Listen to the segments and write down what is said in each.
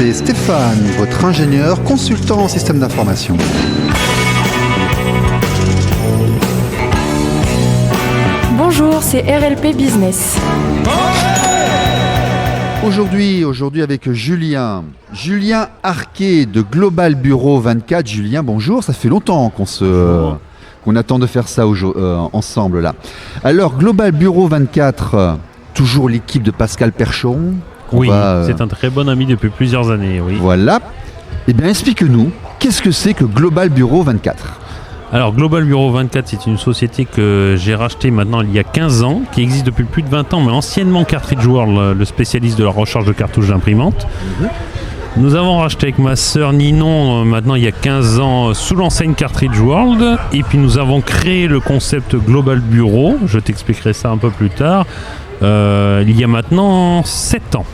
c'est Stéphane, votre ingénieur consultant en système d'information. Bonjour, c'est RLP Business. Aujourd'hui avec Julien Arquet de Global Bureau 24. Julien, bonjour, ça fait longtemps qu'on attend de faire ça ensemble là. Alors, Global Bureau 24, toujours l'équipe de Pascal Percheron. C'est un très bon ami depuis plusieurs années, oui. Voilà. Eh bien, explique-nous, qu'est-ce que c'est que Global Bureau 24 ? Alors, Global Bureau 24, c'est une société que j'ai rachetée maintenant il y a 15 ans, qui existe depuis plus de 20 ans, mais anciennement Cartridge World, le spécialiste de la recharge de cartouches d'imprimante. Nous avons racheté avec ma sœur Ninon, maintenant il y a 15 ans, sous l'enseigne Cartridge World. Et puis nous avons créé le concept Global Bureau, je t'expliquerai ça un peu plus tard, il y a maintenant 7 ans.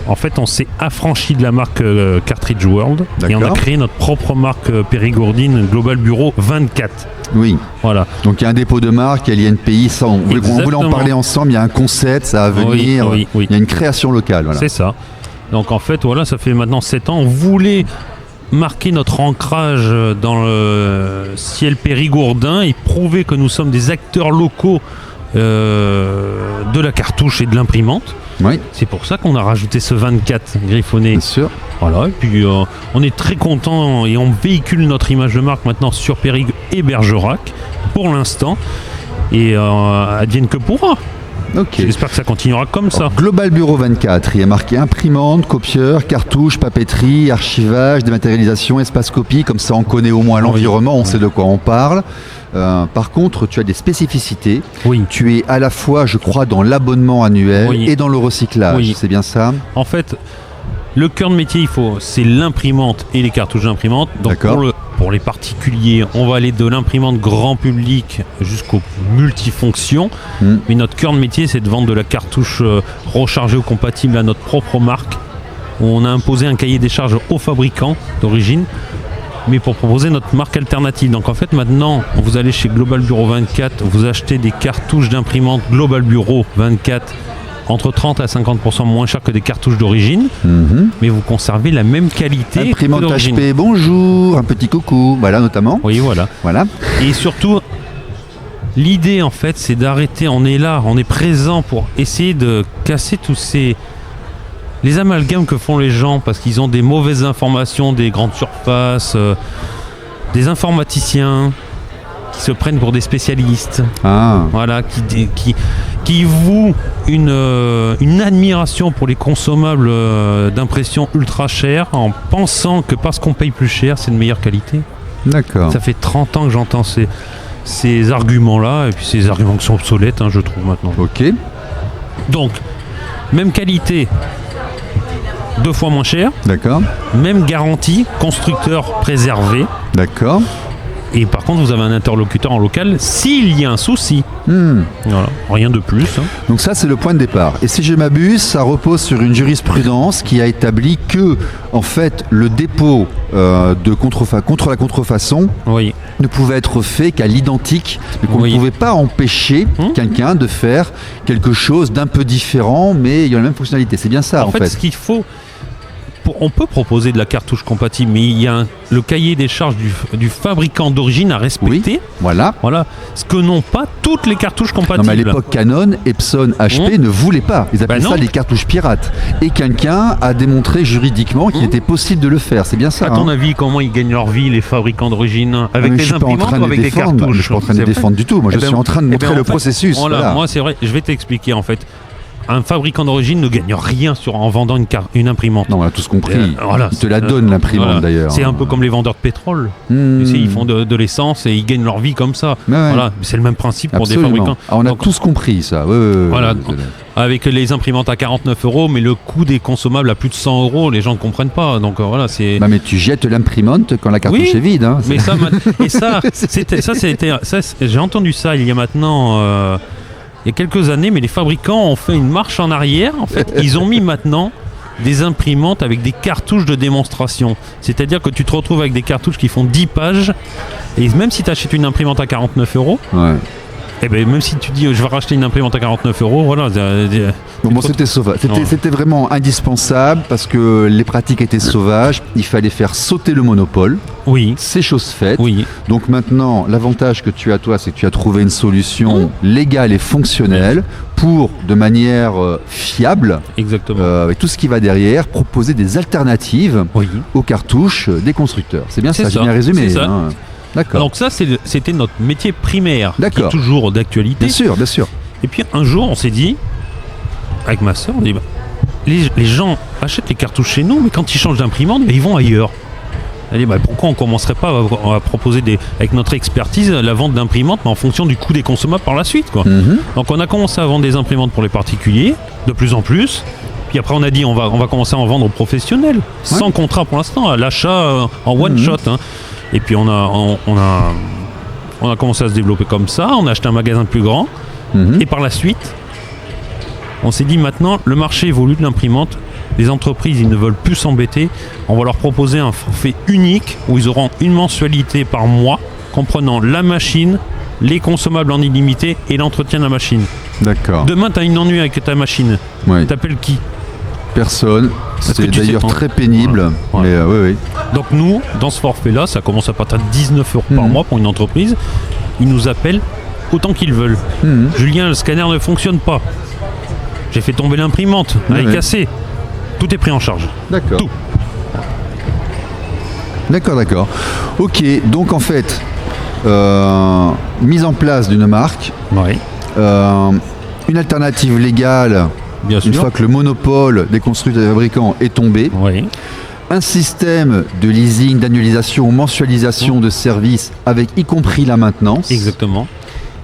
En fait, on s'est affranchi de la marque Cartridge World. D'accord. Et on a créé notre propre marque périgourdine Global Bureau 24. Oui. Voilà. Donc il y a un dépôt de marque, il y a l'INPI, ça, on voulait en parler ensemble, il y a un concept, ça va venir, oui. Il y a une création locale. Voilà. C'est ça. Donc en fait, voilà, ça fait maintenant 7 ans. On voulait marquer notre ancrage dans le ciel périgourdin et prouver que nous sommes des acteurs locaux de la cartouche et de l'imprimante. Oui. C'est pour ça qu'on a rajouté ce 24 griffonné. Bien sûr. Voilà, et puis on est très content et on véhicule notre image de marque maintenant sur Périgue et Bergerac pour l'instant. Et advienne que pourra. Okay. J'espère que ça continuera comme ça. Global Bureau 24, il y a marqué imprimante, copieur, cartouche, papeterie, archivage, dématérialisation, espace copie. Comme ça, on connaît au moins l'environnement, on sait de quoi on parle. Par contre, tu as des spécificités. Oui. Tu es à la fois, je crois, dans l'abonnement annuel et dans le recyclage. Oui. C'est bien ça ? En fait, le cœur de métier, c'est l'imprimante et les cartouches d'imprimante. Donc pour les particuliers, on va aller de l'imprimante grand public jusqu'aux multifonctions. Mais notre cœur de métier, c'est de vendre de la cartouche rechargée ou compatible à notre propre marque. On a imposé un cahier des charges aux fabricants d'origine, mais pour proposer notre marque alternative. Donc en fait maintenant, vous allez chez Global Bureau 24, vous achetez des cartouches d'imprimante Global Bureau 24 entre 30 à 50% moins cher que des cartouches d'origine, mais vous conservez la même qualité. Imprimante HP, bonjour, un petit coucou, voilà notamment. Oui, voilà. Et surtout, l'idée en fait, c'est d'arrêter, on est là, on est présent pour essayer de casser tous les amalgames que font les gens parce qu'ils ont des mauvaises informations, des grandes surfaces, des informaticiens qui se prennent pour des spécialistes. Voilà, qui vouent une admiration pour les consommables d'impression ultra chers en pensant que parce qu'on paye plus cher, c'est de meilleure qualité. D'accord. Ça fait 30 ans que j'entends ces arguments-là, et puis ces arguments qui sont obsolètes, je trouve maintenant. Ok. Donc, même qualité, 2 fois moins cher. D'accord. Même garantie, constructeur préservé. D'accord. Et par contre, vous avez un interlocuteur en local s'il y a un souci. Voilà, rien de plus. Donc ça, c'est le point de départ. Et si je m'abuse, ça repose sur une jurisprudence qui a établi que, en fait, le dépôt contre la contrefaçon ne pouvait être fait qu'à l'identique, mais qu'on ne pouvait pas empêcher quelqu'un de faire quelque chose d'un peu différent, mais il y a la même fonctionnalité. C'est bien ça, en fait. Ce qu'il faut... On peut proposer de la cartouche compatible, mais il y a le cahier des charges du fabricant d'origine à respecter. Oui, voilà. Ce que n'ont pas toutes les cartouches compatibles. Non, mais à l'époque, Canon, Epson, HP ne voulaient pas. Ils appelaient ça des cartouches pirates. Et quelqu'un a démontré juridiquement qu'il était possible de le faire. C'est bien ça. À ton avis, comment ils gagnent leur vie, les fabricants d'origine ? Avec des imprimantes ou avec des cartouches ? Je ne suis pas en train de les défendre du tout. Moi, je suis en train de montrer le processus. Voilà. Moi, c'est vrai. Je vais t'expliquer, en fait. Un fabrrican d'origine ne gagne rien en vendant une imprimante. Non, on a tous compris. Il te la donne, l'imprimante, d'ailleurs. C'est un peu comme les vendeurs de pétrole. Ils font de l'essence et ils gagnent leur vie comme ça. Voilà. C'est le même principe pour des fabricants. On a tous compris ça. Voilà. Avec les imprimantes à 49 €, mais le coût des consommables à plus de 100 €, les gens ne comprennent pas. Donc voilà, c'est. Mais tu jettes l'imprimante quand la cartouche est vide. Mais j'ai entendu ça il y a maintenant. Il y a quelques années, mais les fabricants ont fait une marche en arrière. En fait, ils ont mis maintenant des imprimantes avec des cartouches de démonstration. C'est-à-dire que tu te retrouves avec des cartouches qui font 10 pages. Et même si tu achètes une imprimante à 49 €, Eh ben, même si tu dis je vais racheter une imprimante à 49 €, voilà. C'était sauvage. C'était vraiment indispensable parce que les pratiques étaient sauvages. Il fallait faire sauter le monopole. Oui. C'est chose faite. Oui. Donc maintenant, l'avantage que tu as toi, c'est que tu as trouvé une solution légale et fonctionnelle pour, de manière fiable, exactement, avec tout ce qui va derrière, proposer des alternatives aux cartouches des constructeurs. C'est bien ça, j'ai bien résumé. C'est ça. Hein. D'accord. Donc ça, c'était notre métier primaire, qui est toujours d'actualité. Bien sûr, bien sûr. Et puis un jour, on s'est dit, avec ma soeur, on dit, les gens achètent les cartouches chez nous, mais quand ils changent d'imprimante, ils vont ailleurs. Elle dit, pourquoi on ne commencerait pas à proposer, avec notre expertise, la vente d'imprimantes, mais en fonction du coût des consommables par la suite, quoi. Donc on a commencé à vendre des imprimantes pour les particuliers, de plus en plus. Puis après, on a dit, on va commencer à en vendre aux professionnels, sans contrat pour l'instant, à l'achat en one shot. Hein. Et puis on a commencé à se développer comme ça, on a acheté un magasin plus grand, et par la suite, on s'est dit maintenant, le marché évolue de l'imprimante, les entreprises, ils ne veulent plus s'embêter, on va leur proposer un forfait unique, où ils auront une mensualité par mois, comprenant la machine, les consommables en illimité et l'entretien de la machine. D'accord. Demain, tu as une ennui avec ta machine, t'appelles qui ? Personne. C'est d'ailleurs très pénible. Voilà. Mais oui. Donc nous, dans ce forfait-là, ça commence à partir de 19 € par mois pour une entreprise. Ils nous appellent autant qu'ils veulent. Julien, le scanner ne fonctionne pas. J'ai fait tomber l'imprimante, elle est cassée. Tout est pris en charge. D'accord. Tout. D'accord. Ok, donc en fait, mise en place d'une marque, une alternative légale. Bien une sûr. fois que le monopole des constructeurs et des fabricants est tombé, un système de leasing, d'annualisation ou mensualisation de services, avec y compris la maintenance. Exactement.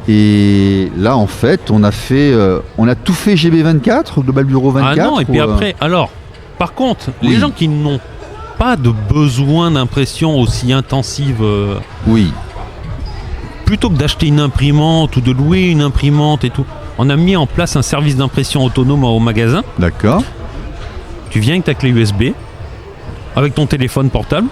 Et là, en fait, on a tout fait GB24, Global Bureau 24. Ah non, et puis après, alors, par contre, les gens qui n'ont pas de besoin d'impression aussi intensive, plutôt que d'acheter une imprimante ou de louer une imprimante et tout, on a mis en place un service d'impression autonome au magasin. D'accord. Tu viens avec ta clé USB, avec ton téléphone portable,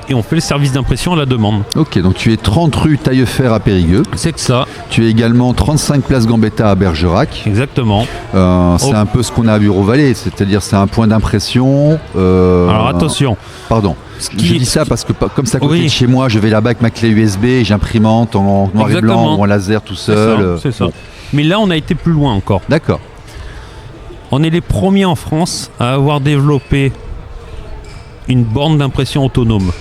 et on fait le service d'impression à la demande. Ok, donc tu es 30 rue Taillefer à Périgueux. C'est que ça. Tu es également 35 place Gambetta à Bergerac. Exactement. C'est un peu ce qu'on a à Bureau-Vallée, c'est-à-dire c'est un point d'impression. Alors attention. Pardon. Je dis ça parce que comme c'est à côté de chez moi, je vais là-bas avec ma clé USB et j'imprimante en noir et blanc ou en laser tout seul. C'est ça. Mais là, on a été plus loin encore. D'accord. On est les premiers en France à avoir développé une borne d'impression autonome.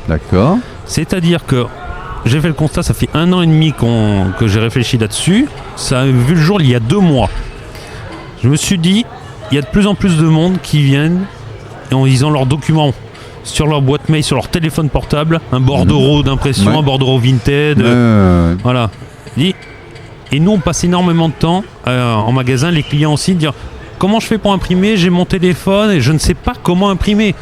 D'accord. C'est-à-dire que j'ai fait le constat, ça fait 1 an et demi que j'ai réfléchi là-dessus. Ça a vu le jour il y a 2 mois. Je me suis dit, il y a de plus en plus de monde qui viennent et ils ont leurs documents sur leur boîte mail, sur leur téléphone portable, un bordereau d'impression, un bordereau Vinted. Voilà. Et nous, on passe énormément de temps en magasin, les clients aussi, de dire comment je fais pour imprimer, j'ai mon téléphone et je ne sais pas comment imprimer.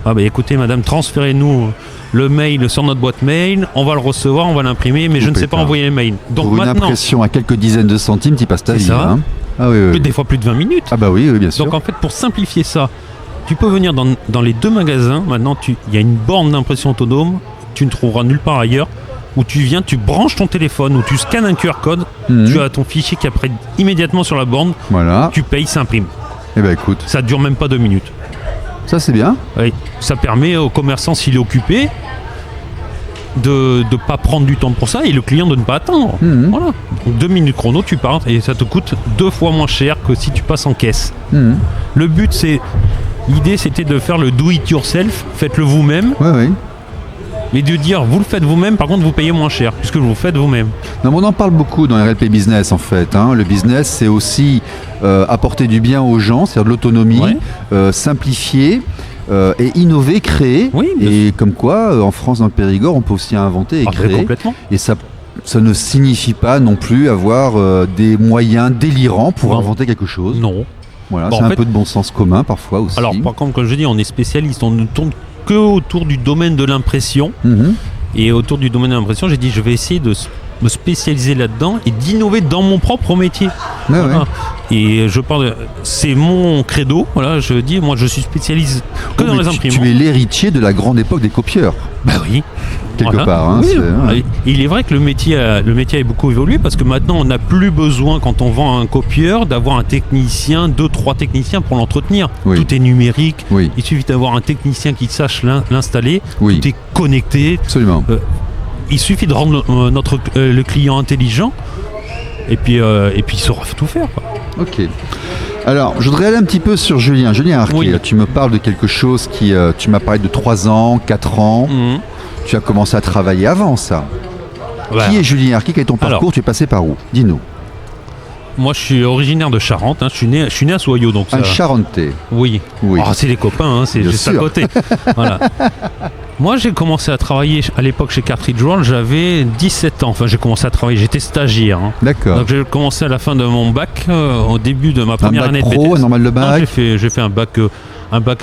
Ah bah écoutez madame, transférez-nous le mail sur notre boîte mail, on va le recevoir, on va l'imprimer, mais je ne sais pas envoyer les mails. Donc pour une impression à quelques dizaines de centimes, tu passes ta vie. Ça. Hein. Ah oui. Des fois plus de 20 minutes. Ah bah oui, bien sûr. Donc en fait, pour simplifier ça, tu peux venir dans les 2 magasins, maintenant il y a une borne d'impression autonome, tu ne trouveras nulle part ailleurs, où tu viens, tu branches ton téléphone, où tu scannes un QR code, tu as ton fichier qui apparaît immédiatement sur la borne, tu payes, ça imprime. Eh ben écoute. Ça dure même pas 2 minutes. Ça c'est bien. Oui, ça permet au commerçant, s'il est occupé, de ne pas prendre du temps pour ça et le client de ne pas attendre. Voilà. Donc 2 minutes chrono, tu pars et ça te coûte 2 fois moins cher que si tu passes en caisse. Le but, l'idée c'était de faire le do it yourself, faites-le vous-même. Mais de dire, vous le faites vous-même, par contre vous payez moins cher, puisque vous le faites vous-même. Non, on en parle beaucoup dans RLP Business en fait. Hein. Le business, c'est aussi apporter du bien aux gens, c'est-à-dire de l'autonomie, simplifier et innover, créer. Et comme quoi, en France, dans le Périgord, on peut aussi inventer et créer. Complètement. Et ça ne signifie pas non plus avoir des moyens délirants pour inventer quelque chose. Non. Voilà, c'est un peu de bon sens commun parfois aussi. Alors par contre, comme je dis, on est spécialiste, on ne tourne que autour du domaine de l'impression. Et autour du domaine de l'impression, j'ai dit je vais essayer de me spécialiser là-dedans et d'innover dans mon propre métier. Et je parle, c'est mon credo. Voilà, je dis, moi je suis spécialiste que dans les imprimantes. Tu es l'héritier de la grande époque des copieurs. Bah oui. quelque part. Hein, oui, il est vrai que le métier a beaucoup évolué parce que maintenant on n'a plus besoin, quand on vend un copieur, d'avoir un technicien, 2-3 techniciens pour l'entretenir. Oui. Tout est numérique. Oui. Il suffit d'avoir un technicien qui sache l'installer. Oui. Tout est connecté. Absolument. Il suffit de rendre le client intelligent et puis il saura tout faire, quoi. Ok. Alors, je voudrais aller un petit peu sur Julien. Julien Arquet, oui. Tu me parles de quelque chose qui... tu m'as parlé de 3 ans, 4 ans. Tu as commencé à travailler avant ça. Ouais. Qui est Julien Arquet? Quel est ton parcours? Alors, tu es passé par où? Dis-nous. Moi, je suis originaire de Charente. Hein. Je suis né à Soyaux. Donc un Charentais. Oui. Oh, c'est les copains, hein. C'est juste à côté. Voilà. Moi, j'ai commencé à travailler à l'époque chez Cartridge World, j'avais 17 ans. Enfin, j'ai commencé à travailler, j'étais stagiaire. Hein. D'accord. Donc, j'ai commencé à la fin de mon bac, au début de ma première année de BTS. Un bac pro, normal de bac? Non, j'ai fait un bac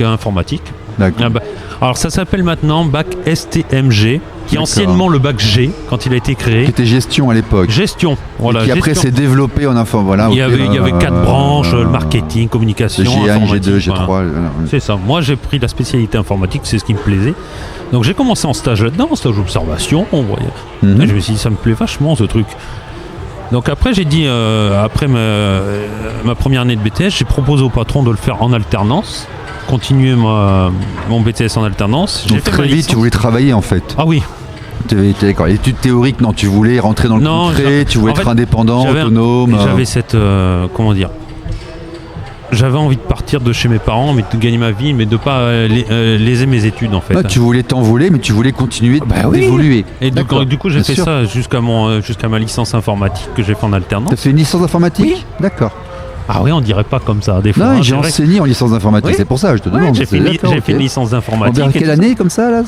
informatique. D'accord. Alors, ça s'appelle maintenant bac STMG, qui est anciennement le bac G, quand il a été créé. Qui était gestion à l'époque. Gestion, voilà. Et qui après s'est développé en info. Voilà, il y avait 4 branches, le marketing, communication, G1, G2, G3. Voilà. C'est ça. Moi, j'ai pris la spécialité informatique, c'est ce qui me plaisait. Donc j'ai commencé en stage là-dedans, en stage d'observation. Je me suis dit, ça me plaît vachement ce truc. Donc après, j'ai dit, après ma première année de BTS, j'ai proposé au patron de le faire en alternance, continuer mon BTS en alternance. Donc très vite, tu voulais travailler en fait? Ah oui. D'accord. Études théoriques, non, tu voulais rentrer dans le concret, tu voulais être indépendant, autonome. J'avais cette, j'avais envie de partir de chez mes parents, mais de gagner ma vie, mais de ne pas léser mes études en fait. Ah, tu voulais t'envoler, mais tu voulais continuer d'évoluer. Et du coup, j'ai fait ça jusqu'à ma licence informatique que j'ai fait en alternance. Tu as fait une licence d'informatique? Oui. D'accord. Ah oui, on dirait pas comme ça des fois. Non, j'ai enseigné en licence d'informatique, c'est pour ça que je te demande. J'ai fait une licence d'informatique. En quelle année comme ça là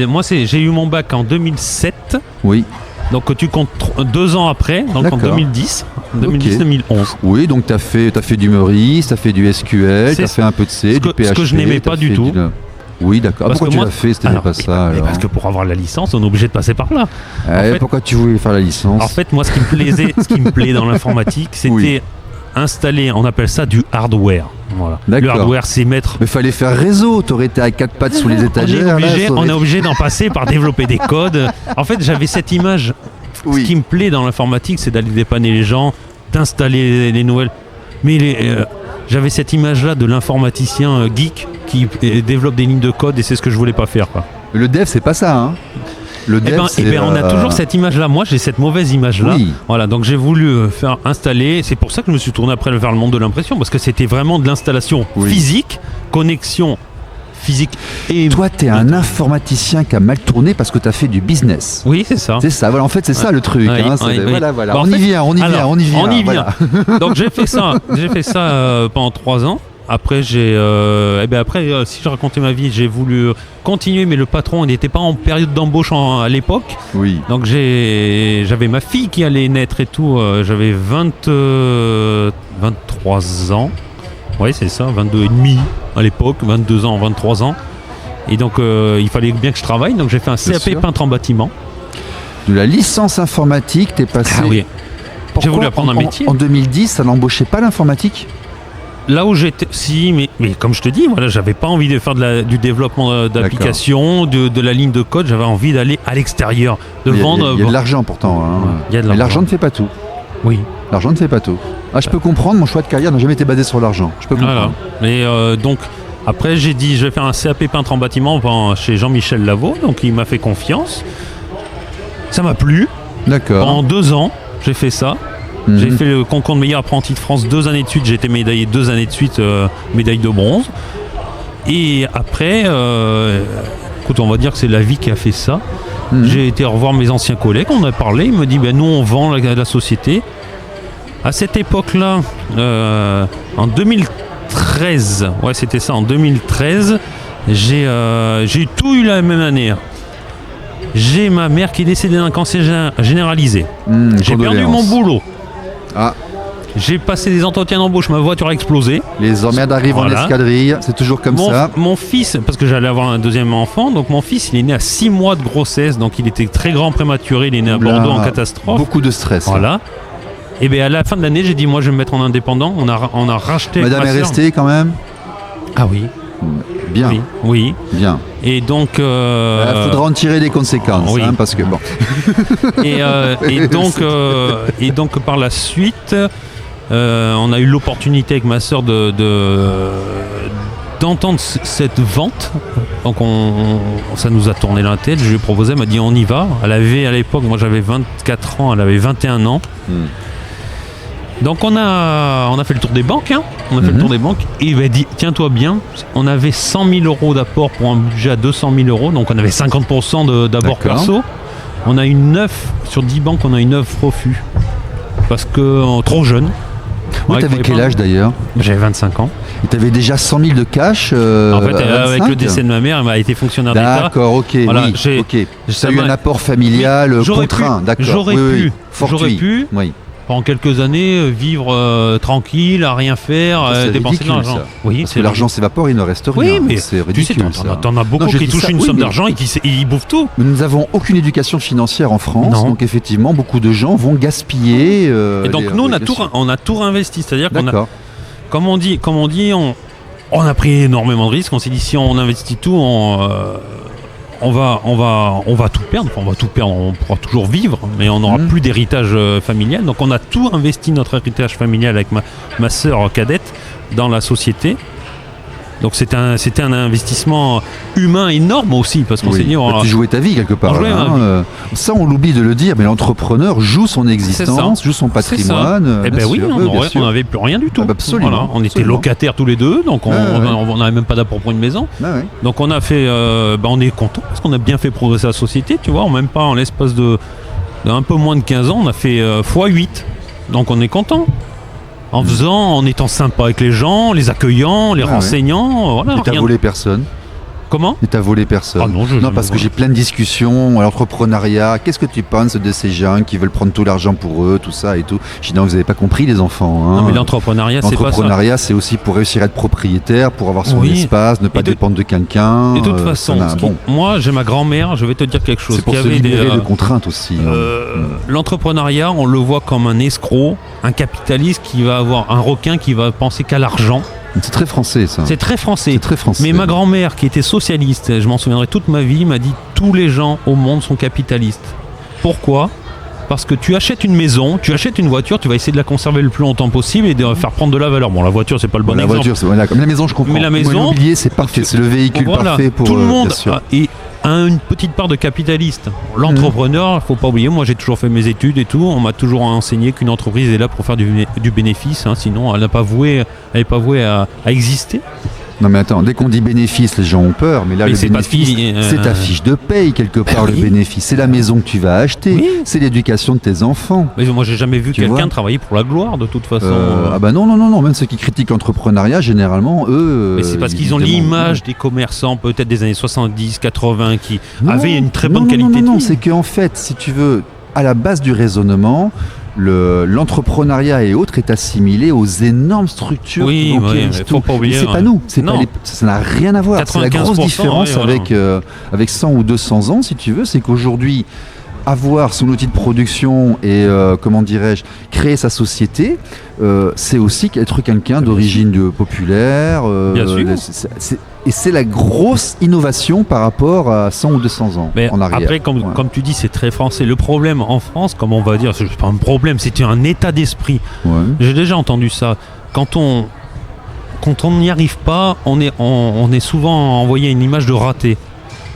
moi, j'ai eu mon bac en 2007. Oui. Donc tu comptes 2 ans après, donc en 2010. 2010-2011. Oui, donc tu as fait du Meurice, tu as fait du SQL, tu as fait un peu de C, du PHP. Ce que je n'aimais pas du tout. Oui, d'accord. Pourquoi tu l'as fait? C'était pas ça. Parce que pour avoir la licence, on est obligé de passer par là. Pourquoi tu voulais faire la licence? En fait, moi, ce qui me plaît dans l'informatique, c'était installer, on appelle ça du hardware. Voilà. Le hardware, c'est mettre. Mais fallait faire réseau, t'aurais été à 4 pattes sous les étagères. On est obligé d'en passer par développer des codes. En fait, j'avais cette image. Ce qui me plaît dans l'informatique, c'est d'aller dépanner les gens, d'installer les nouvelles. Mais j'avais cette image-là de l'informaticien geek qui développe des lignes de code et c'est ce que je voulais pas faire, quoi. Le dev, c'est pas ça, hein. Le dev, on a toujours cette image-là. Moi, j'ai cette mauvaise image-là. Oui. Voilà, donc j'ai voulu faire installer. C'est pour ça que je me suis tourné après vers le monde de l'impression, parce que c'était vraiment de l'installation physique, connexion physique. Et toi, tu es un informaticien qui a mal tourné parce que tu as fait du business. Oui, c'est ça. C'est ça. Voilà, en fait, c'est ça le truc. Voilà. Bah, on y vient. Voilà. Donc j'ai fait ça. Pendant 3 ans. Après, si je racontais ma vie, j'ai voulu continuer, mais le patron n'était pas en période d'embauche à l'époque. Oui. Donc j'avais ma fille qui allait naître et tout. J'avais 23 ans. Oui, c'est ça, 22 et demi à l'époque, 22 ans, 23 ans. Et donc, il fallait bien que je travaille. Donc, j'ai fait un CAP peintre en bâtiment. De la licence informatique, t'es passé... Ah oui. J'ai voulu apprendre un métier. En 2010, ça n'embauchait pas l'informatique? Là où j'étais... Si, mais comme je te dis, voilà, j'avais pas envie de faire du développement d'applications, de la ligne de code. J'avais envie d'aller à l'extérieur, de vendre... Il y a de l'argent pourtant. Hein. Mais l'argent ne fait pas tout. Oui. L'argent ne fait pas tout. Je peux comprendre, mon choix de carrière n'a jamais été basé sur l'argent. Je peux comprendre. Voilà. Mais donc, après, j'ai dit, je vais faire un CAP peintre en bâtiment chez Jean-Michel Lavaux. Donc, il m'a fait confiance. Ça m'a plu. D'accord. Pendant 2 ans, j'ai fait ça. J'ai fait le concours de meilleur apprenti de France 2 années de suite. J'ai été médaillé 2 années de suite, médaille de bronze. Et après, écoute, on va dire que c'est la vie qui a fait ça. J'ai été revoir mes anciens collègues, on a parlé. Il me dit, nous, on vend la société. À cette époque-là, en 2013, c'était ça, en 2013, j'ai tout eu la même année. J'ai ma mère qui est décédée d'un cancer généralisé. J'ai perdu mon boulot. J'ai passé des entretiens d'embauche, ma voiture a explosé. Les emmerdes arrivent en escadrille, c'est toujours comme ça. Mon fils, parce que j'allais avoir un deuxième enfant, donc mon fils, il est né à 6 mois de grossesse, donc il était très grand prématuré, il est né à Bordeaux en catastrophe. Beaucoup de stress. Voilà. Et bien à la fin de l'année, j'ai dit, moi je vais me mettre en indépendant. On a racheté. Madame est restée quand même? Ah oui. Bien. Oui. Bien. Et donc... faudra en tirer des conséquences, parce que bon... et donc par la suite, on a eu l'opportunité avec ma sœur d'entendre cette vente. Donc ça nous a tourné la tête. Je lui ai proposé, elle m'a dit on y va. Elle avait à l'époque, moi j'avais 24 ans, elle avait 21 ans. Donc on a fait le tour des banques, le tour des banques et il m'a dit tiens-toi bien, on avait 100 000 euros d'apport pour un budget à 200 000 euros, donc on avait 50% d'apport perso. On a eu 9 sur 10 banques, on a eu 9 refus parce que trop jeune. Tu avais quel âge d'ailleurs? J'avais 25 ans. Et tu avais déjà 100 000 de cash en fait, avec le décès de ma mère, elle m'a été fonctionnaire d'État. D'accord, ok. Voilà, oui, tu as eu un apport familial contraint, d'accord. J'aurais pu. Oui. Pendant quelques années, vivre tranquille, à rien faire, dépenser de l'argent. Oui, parce que l'argent s'évapore, il ne reste rien. Oui, mais c'est ridicule. Tu sais, t'en as beaucoup qui touchent une somme d'argent et qui bouffent tout. Nous n'avons aucune éducation financière en France, donc effectivement, beaucoup de gens vont gaspiller. Et donc nous, on a tout réinvesti, c'est-à-dire qu'on a, comme on dit, on a pris énormément de risques. On s'est dit si on investit tout, on va tout perdre, on pourra toujours vivre, mais on n'aura plus d'héritage familial. Donc on a tout investi, notre héritage familial avec ma sœur cadette dans la société. Donc c'était un investissement humain énorme aussi, parce qu'on s'est dit... tu jouais ta vie quelque part. Ça on l'oublie de le dire, mais l'entrepreneur joue son existence, joue son patrimoine. Eh bien oui, on n'avait plus rien du tout. Absolument. Voilà, on était locataires tous les deux, donc on n'avait même pas d'apport pour une maison. Donc on a fait... on est content, parce qu'on a bien fait progresser la société, tu vois, même pas en l'espace d'un peu moins de 15 ans, on a fait x8. Donc on est content. En étant sympa avec les gens, les accueillant, les renseignant. Voilà, et t'as volé personne? Comment? Et t'as volé personne? Non, parce que j'ai plein de discussions à l'entrepreneuriat. Qu'est-ce que tu penses de ces gens qui veulent prendre tout l'argent pour eux, tout ça et tout? Je dis non, vous n'avez pas compris les enfants. Non, mais l'entrepreneuriat, c'est pas ça. L'entrepreneuriat, c'est aussi pour réussir à être propriétaire, pour avoir son espace, ne pas dépendre de quelqu'un. De toute façon, moi, j'ai ma grand-mère, je vais te dire quelque chose. C'est pour se libérer de contraintes aussi. L'entrepreneuriat, on le voit comme un escroc, un capitaliste qui va avoir un requin qui va penser qu'à l'argent. C'est très français ça. C'est très français. C'est très français. Mais ma grand-mère qui était socialiste, je m'en souviendrai toute ma vie, m'a dit tous les gens au monde sont capitalistes. Pourquoi? Parce que tu achètes une maison, tu achètes une voiture, tu vas essayer de la conserver le plus longtemps possible et de faire prendre de la valeur. Bon, la voiture, c'est pas le bon exemple. Mais la maison, je comprends. Mais la maison, l'immobilier, c'est parfait, c'est le véhicule parfait pour tout le monde a une petite part de capitaliste. L'entrepreneur, il faut pas oublier, moi j'ai toujours fait mes études et tout, on m'a toujours enseigné qu'une entreprise est là pour faire du bénéfice, sinon elle n'est pas vouée à exister. Non mais attends, dès qu'on dit bénéfice, les gens ont peur, mais là le bénéfice, c'est ta fiche de paye quelque part, le bénéfice, c'est la maison que tu vas acheter, c'est l'éducation de tes enfants. Mais moi j'ai jamais vu quelqu'un travailler pour la gloire de toute façon. Ah bah non, même ceux qui critiquent l'entrepreneuriat, généralement, eux... Mais c'est parce qu'ils ont l'image des commerçants, peut-être des années 70, 80, qui avaient une très bonne qualité de vie. Non, c'est qu'en fait, si tu veux, à la base du raisonnement, l'entrepreneuriat et autres est assimilé aux énormes structures qui faut pas oublier. C'est pas nous, ça n'a rien à voir. C'est la grosse différence avec 100 ou 200 ans, si tu veux, c'est qu'aujourd'hui, avoir son outil de production et, créer sa société, c'est aussi être quelqu'un d'origine populaire. Bien sûr. Et c'est la grosse innovation par rapport à 100 ou 200 ans en arrière. Après, comme tu dis, c'est très français. Le problème en France, comme on va dire, c'est pas un problème, c'est un état d'esprit. Ouais. J'ai déjà entendu ça. Quand on n'y arrive pas, on est souvent envoyé une image de raté.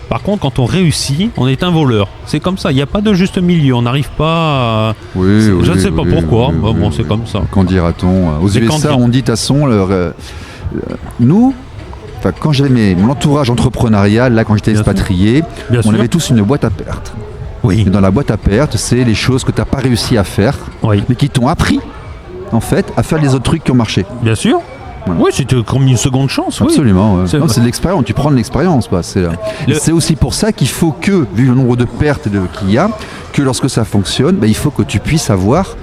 Par contre, quand on réussit, on est un voleur. C'est comme ça, il n'y a pas de juste milieu. On n'arrive pas à... je ne sais pas pourquoi, c'est comme ça. Qu'en dira-t-on? Aux USA, on dit, de toute façon, nous... Enfin, quand j'avais mon entourage entrepreneurial, là quand j'étais expatrié, on avait tous une boîte à perte. Oui. Et dans la boîte à perte, c'est les choses que tu n'as pas réussi à faire, mais qui t'ont appris, en fait, à faire les autres trucs qui ont marché. Bien sûr. Voilà. Oui, c'était comme une seconde chance. Absolument. Ouais. C'est de l'expérience, tu prends de l'expérience. C'est aussi pour ça qu'il faut que, vu le nombre de pertes qu'il y a, que lorsque ça fonctionne, il faut que tu puisses avoir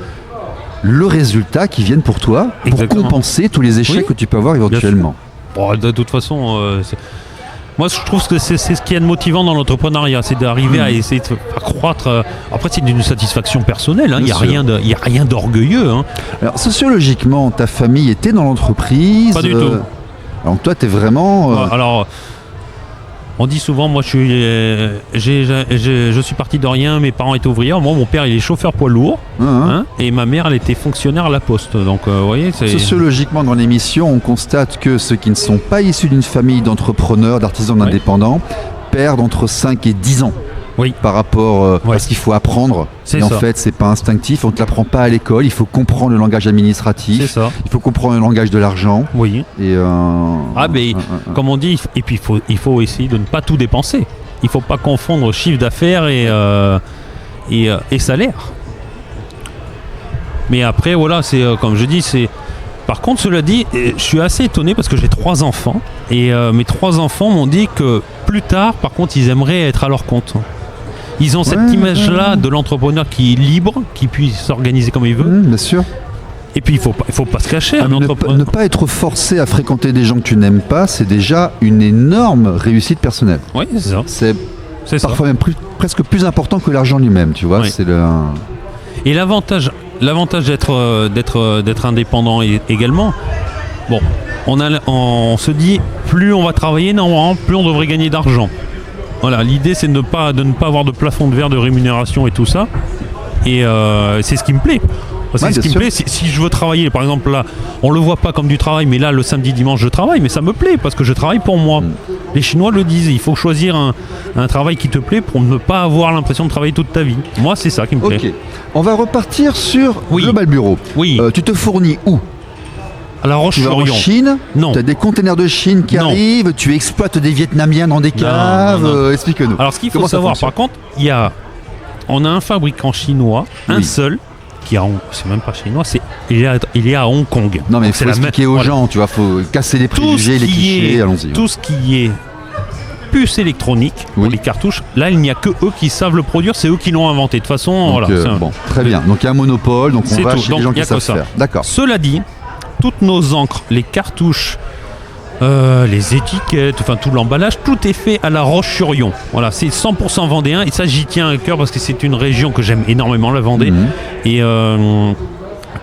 le résultat qui vienne pour toi, pour compenser tous les échecs que tu peux avoir éventuellement. Bon, de toute façon, moi je trouve que c'est ce qui est motivant dans l'entrepreneuriat, c'est d'arriver à essayer de faire croître. Après, c'est d'une satisfaction personnelle, il n'y a rien d'orgueilleux. Alors, sociologiquement, ta famille était dans l'entreprise? Pas du tout. Donc toi, tu es vraiment... Alors, on dit souvent, moi je suis parti de rien, mes parents étaient ouvriers. Moi, mon père, il est chauffeur poids lourd, et ma mère, elle était fonctionnaire à la poste. Donc, vous voyez, sociologiquement, dans l'émission, on constate que ceux qui ne sont pas issus d'une famille d'entrepreneurs, d'artisans, d'indépendants, perdent entre 5 et 10 ans. Oui. Par rapport à ce qu'il faut apprendre. Et en fait, c'est pas instinctif, on ne te l'apprend pas à l'école, il faut comprendre le langage administratif, il faut comprendre le langage de l'argent. Oui. Et comme on dit, et puis il faut essayer de ne pas tout dépenser. Il ne faut pas confondre chiffre d'affaires et salaire. Mais après, voilà, c'est comme je dis, c'est... Par contre, cela dit, je suis assez étonné parce que j'ai 3 enfants. Et mes 3 enfants m'ont dit que plus tard, par contre, ils aimeraient être à leur compte. Ils ont cette image-là de l'entrepreneur qui est libre, qui puisse s'organiser comme il veut. Bien sûr. Et puis, il faut pas se cacher. Ne pas être forcé à fréquenter des gens que tu n'aimes pas, c'est déjà une énorme réussite personnelle. Oui, c'est ça. C'est parfois même presque plus important que l'argent lui-même, tu vois. Oui. Et l'avantage d'être indépendant également, bon, on se dit, plus on va travailler, normalement, plus on devrait gagner d'argent. Voilà, l'idée c'est de ne pas avoir de plafond de verre de rémunération et tout ça. Et c'est ce qui me plaît. C'est ce qui me plaît. Si je veux travailler, par exemple là, on le voit pas comme du travail, mais là le samedi, dimanche je travaille, mais ça me plaît parce que je travaille pour moi. Les Chinois le disent, il faut choisir un travail qui te plaît pour ne pas avoir l'impression de travailler toute ta vie. Moi c'est ça qui me plaît. Ok, on va repartir sur Global Bureau. Oui. Tu te fournis où ? À La Roche-sur-Yon. Tu vas en Chine ? Non. Tu as des containers de Chine qui arrivent, tu exploites des Vietnamiens dans des caves, explique-nous. Alors ce qu'il faut savoir, par contre, on a un fabricant chinois, un seul, c'est même pas chinois, il est à Hong Kong. Non mais il faut expliquer aux gens, tu vois, faut casser les préjugés, les clichés, allons-y. Tout ce qui est puce électronique pour les cartouches, là il n'y a que eux qui savent le produire, c'est eux qui l'ont inventé. De toute façon, donc, bon, très bien. Donc il y a un monopole, donc on va chez les gens qui savent faire. D'accord. Cela dit, toutes nos encres, les cartouches, les étiquettes, enfin tout l'emballage, tout est fait à La Roche-sur-Yon. Voilà, c'est 100% vendéen et ça j'y tiens à cœur parce que c'est une région que j'aime énormément, la Vendée. Et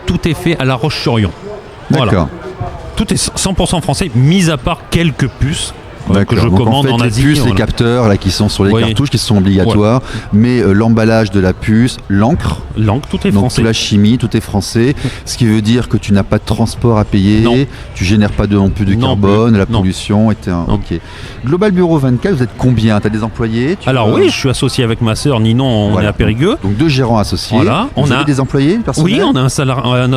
tout est fait à La Roche-sur-Yon. D'accord. Voilà. Tout est 100% français, mis à part quelques puces que je donc commande en Asie. Les puces, les capteurs là, qui sont sur les cartouches, qui sont obligatoires, mais l'emballage de la puce, l'encre, tout est donc français. Toute la chimie, tout est français. Ce qui veut dire que tu n'as pas de transport à payer, tu génères pas non plus de carbone, la pollution. Ok. Global Bureau 24, vous êtes combien ? Tu as des employés ? Alors oui, je suis associé avec ma sœur Ninon, on est à Périgueux. Donc 2 gérants associés. Voilà. Vous avez des employés personnels ? Oui, on a un salarié à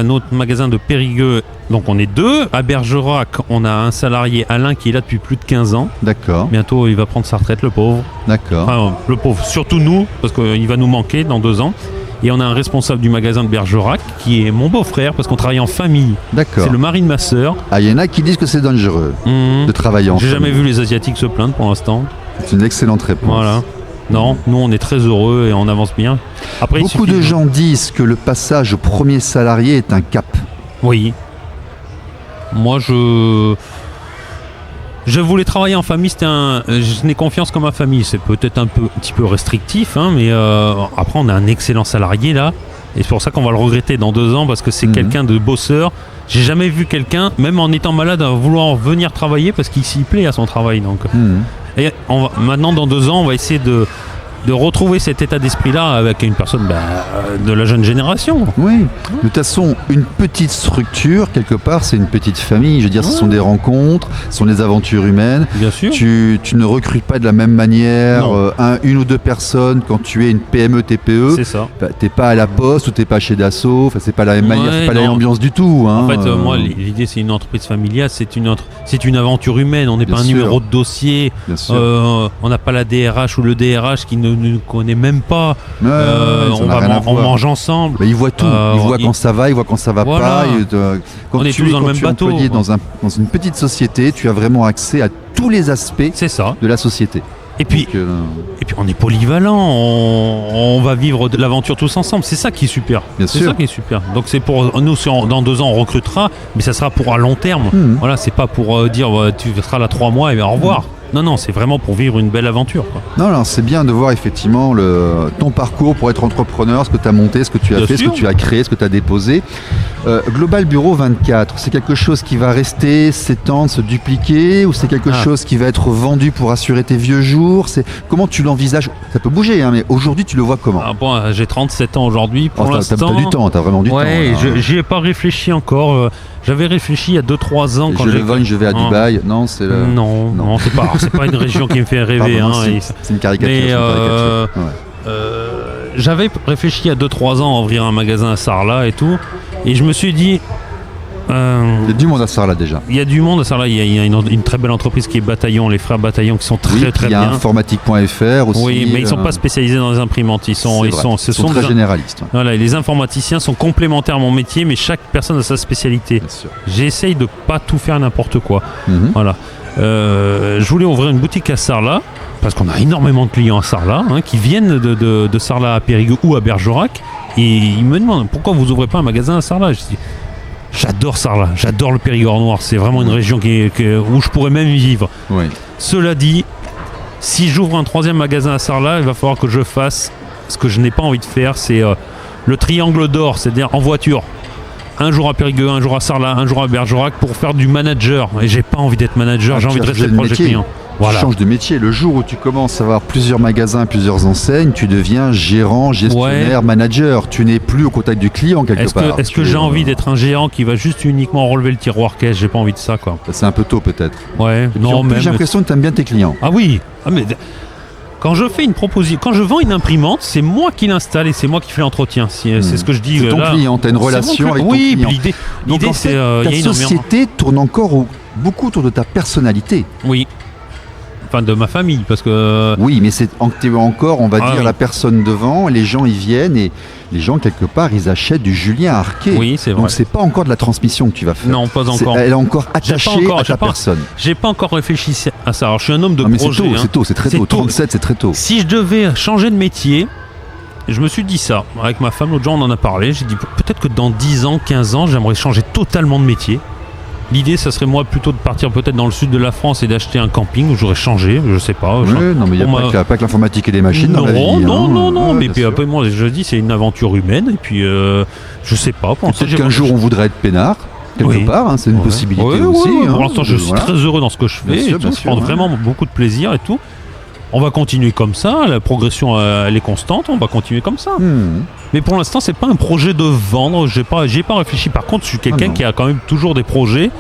notre magasin de Périgueux. Donc on est 2. À Bergerac, on a un salarié, Alain, qui est là depuis plus de 15 ans. D'accord. Bientôt, il va prendre sa retraite, le pauvre. D'accord. Enfin, le pauvre, surtout nous, parce qu'il va nous manquer dans 2 ans. Et on a un responsable du magasin de Bergerac, qui est mon beau-frère, parce qu'on travaille en famille. D'accord. C'est le mari de ma sœur. Ah, il y en a qui disent que c'est dangereux de travailler en famille. J'ai jamais vu les Asiatiques se plaindre pour l'instant. C'est une excellente réponse. Voilà. Non, nous on est très heureux et on avance bien. Après, beaucoup de gens disent que le passage au premier salarié est un cap. Oui. Moi je voulais travailler en famille, je n'ai confiance qu'en ma famille. C'est peut-être un petit peu restrictif, mais après on a un excellent salarié là. Et c'est pour ça qu'on va le regretter dans 2 ans parce que c'est quelqu'un de bosseur. J'ai jamais vu quelqu'un, même en étant malade, à vouloir venir travailler parce qu'il s'y plaît à son travail. Donc. Et maintenant dans 2 ans on va essayer de retrouver cet état d'esprit-là avec une personne de la jeune génération. Oui, de toute façon, une petite structure, quelque part, c'est une petite famille. Je veux dire, ce sont des rencontres, ce sont des aventures humaines. Bien sûr. Tu ne recrutes pas de la même manière une ou 2 personnes quand tu es une PME, TPE. C'est ça. T'es pas à la Poste ou t'es pas chez Dassault. Enfin, c'est pas la même manière, c'est pas la même ambiance du tout. En fait, moi, l'idée, c'est une entreprise familiale, c'est une aventure humaine. On n'est pas un numéro de dossier. On n'a pas la DRH ou le DRH qui ne nous connaît même pas. On mange ensemble. Il voit tout. Il voit quand ça va, il voit quand ça va pas. Quand on est tous dans le même bateau. Employé dans une petite société, tu as vraiment accès à tous les aspects de la société. Et puis on est polyvalent, on va vivre de l'aventure tous ensemble. C'est ça qui est super. Bien sûr. Ça qui est super. Donc c'est pour nous, dans 2 ans on recrutera, mais ça sera pour à long terme. Voilà, c'est pas pour dire tu seras là 3 mois et bien au revoir. Non, c'est vraiment pour vivre une belle aventure, quoi. Non, c'est bien de voir effectivement ton parcours pour être entrepreneur, ce que tu as monté, ce que tu as fait, ce que tu as créé, ce que tu as déposé. Global Bureau 24, c'est quelque chose qui va rester, s'étendre, se dupliquer, ou c'est quelque chose qui va être vendu pour assurer tes vieux jours? Comment tu l'envisages? Ça peut bouger, hein, mais aujourd'hui tu le vois comment? J'ai 37 ans aujourd'hui, pour l'instant. T'as du temps, t'as vraiment du temps. Ouais, j'y ai pas réfléchi encore. J'avais réfléchi il y a 2-3 ans. Quand je vais à Dubaï, non, c'est le... Non, c'est pas une région qui me fait rêver. Pardon, c'est une caricature. J'avais réfléchi il y a 2-3 ans à ouvrir un magasin à Sarlat et tout, et je me suis dit... il y a du monde à Sarlat déjà. Il y a du monde à Sarlat, il y a une très belle entreprise qui est Bataillon, les frères Bataillon qui sont très bien. Il y a informatique.fr aussi. Oui, mais ils ne sont pas spécialisés dans les imprimantes, ils sont très généralistes. Ouais. Voilà, les informaticiens sont complémentaires à mon métier, mais chaque personne a sa spécialité. J'essaye de pas tout faire n'importe quoi. Voilà. Je voulais ouvrir une boutique à Sarlat, parce qu'on a énormément de clients à Sarlat, qui viennent de Sarlat à Périgueux ou à Bergerac, et ils me demandent pourquoi vous ouvrez pas un magasin à Sarlat. Je dis, j'adore Sarlat, j'adore le Périgord noir, c'est vraiment une région où je pourrais même vivre. Oui. Cela dit, si j'ouvre un 3e magasin à Sarlat, il va falloir que je fasse ce que je n'ai pas envie de faire, c'est le triangle d'or, c'est-à-dire en voiture. Un jour à Périgueux, un jour à Sarlat, un jour à Bergerac pour faire du manager. Et j'ai pas envie d'être manager, j'ai envie de rester proche des clients. Voilà. Tu changes de métier. Le jour où tu commences à avoir plusieurs magasins, plusieurs enseignes, tu deviens gérant, gestionnaire, manager. Tu n'es plus au contact du client quelque part. Est-ce que j'ai envie d'être un gérant qui va juste uniquement relever le tiroir caisse? J'ai pas envie de ça, quoi. C'est un peu tôt peut-être. Ouais. Non, mais j'ai l'impression que tu aimes bien tes clients. Ah oui. Mais quand je fais une proposition, quand je vends une imprimante, c'est moi qui l'installe et c'est moi qui fais l'entretien. C'est ce que je dis. C'est ton client, tu as une relation avec ton client. Oui, l'idée en fait, ta société tourne encore beaucoup autour de ta personnalité. Oui. Enfin, de ma famille, parce que... Oui, mais c'est encore, on va dire, la personne devant, les gens ils viennent et les gens, quelque part, ils achètent du Julien Arquet. Oui, c'est vrai. Donc c'est pas encore de la transmission que tu vas faire. Non, pas encore. Elle est encore attachée à ta personne. J'ai pas encore réfléchi à ça. Alors, je suis un homme de projet. C'est très tôt. 37, c'est très tôt. Si je devais changer de métier, je me suis dit ça. Avec ma femme, l'autre jour, on en a parlé. J'ai dit, peut-être que dans 10 ans, 15 ans, j'aimerais changer totalement de métier. L'idée, ça serait moi plutôt de partir peut-être dans le sud de la France et d'acheter un camping où j'aurais changé, je sais pas. Oui, non, mais il n'y a pas que l'informatique et les machines dans la vie. Non, mais puis après, moi, je dis, c'est une aventure humaine, et puis, je sais pas. Peut-être qu'un jour, on voudrait être peinard, quelque part, c'est une possibilité aussi. Pour l'instant, je suis très heureux dans ce que je fais, je prends vraiment beaucoup de plaisir et tout. On va continuer comme ça, la progression elle est constante, on va continuer comme ça. Mais pour l'instant, c'est pas un projet de vendre, j'ai pas réfléchi. Par contre, je suis quelqu'un qui a quand même toujours des projets.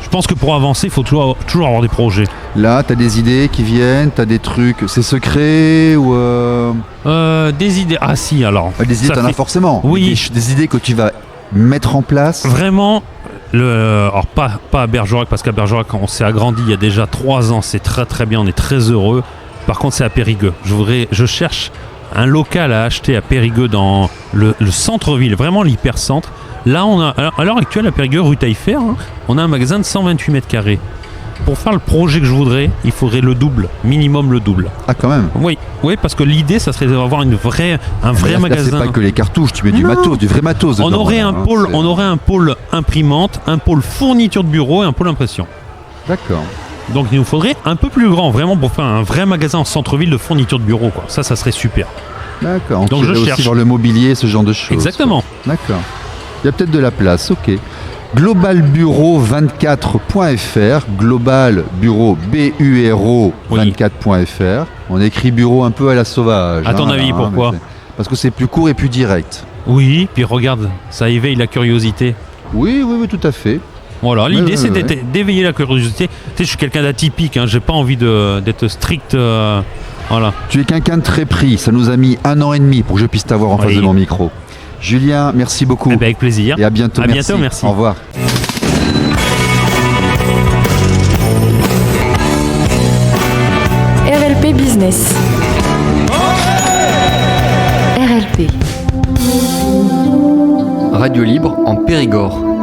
Je pense que pour avancer, il faut toujours avoir des projets. Là, tu as des idées qui viennent, tu as des trucs, c'est secret ou des idées. Ah si, alors. Des idées, t'en as forcément. Oui. Des idées que tu vas mettre en place. Vraiment. Alors pas à Bergerac, parce qu'à Bergerac on s'est agrandi il y a déjà 3 ans, c'est très très bien, on est très heureux. Par contre c'est à Périgueux. Je cherche un local à acheter à Périgueux dans le centre-ville, vraiment l'hypercentre. Là on a, à l'heure actuelle à Périgueux, rue Taillefer, on a un magasin de 128 mètres carrés. Pour faire le projet que je voudrais, il faudrait le double, minimum le double. Ah quand même. Oui, parce que l'idée, ça serait d'avoir un vrai magasin. Là, c'est pas que les cartouches, tu mets du matos, du vrai matos. On aurait un pôle imprimante, un pôle fourniture de bureau et un pôle impression. D'accord. Donc il nous faudrait un peu plus grand, vraiment pour faire un vrai magasin en centre-ville de fourniture de bureau, quoi. Ça serait super. D'accord. Donc je cherche aussi dans le mobilier, ce genre de choses. Exactement. Quoi. D'accord. Il y a peut-être de la place, ok. Globalbureau24.fr, Global Bureau BURO 24.fr. On écrit bureau un peu à la sauvage. À ton avis, pourquoi? Parce que c'est plus court et plus direct. Oui, puis regarde, ça éveille la curiosité. Oui, tout à fait. Voilà, l'idée c'est d'éveiller la curiosité. Tu sais, je suis quelqu'un d'atypique, j'ai pas envie d'être strict. Voilà. Tu es quelqu'un de très pris, ça nous a mis 1 an et demi pour que je puisse t'avoir en face de mon micro. Julien, merci beaucoup. Avec plaisir. Et à bientôt. Bientôt, merci. Au revoir. RLP Business. RLP. Radio libre en Périgord.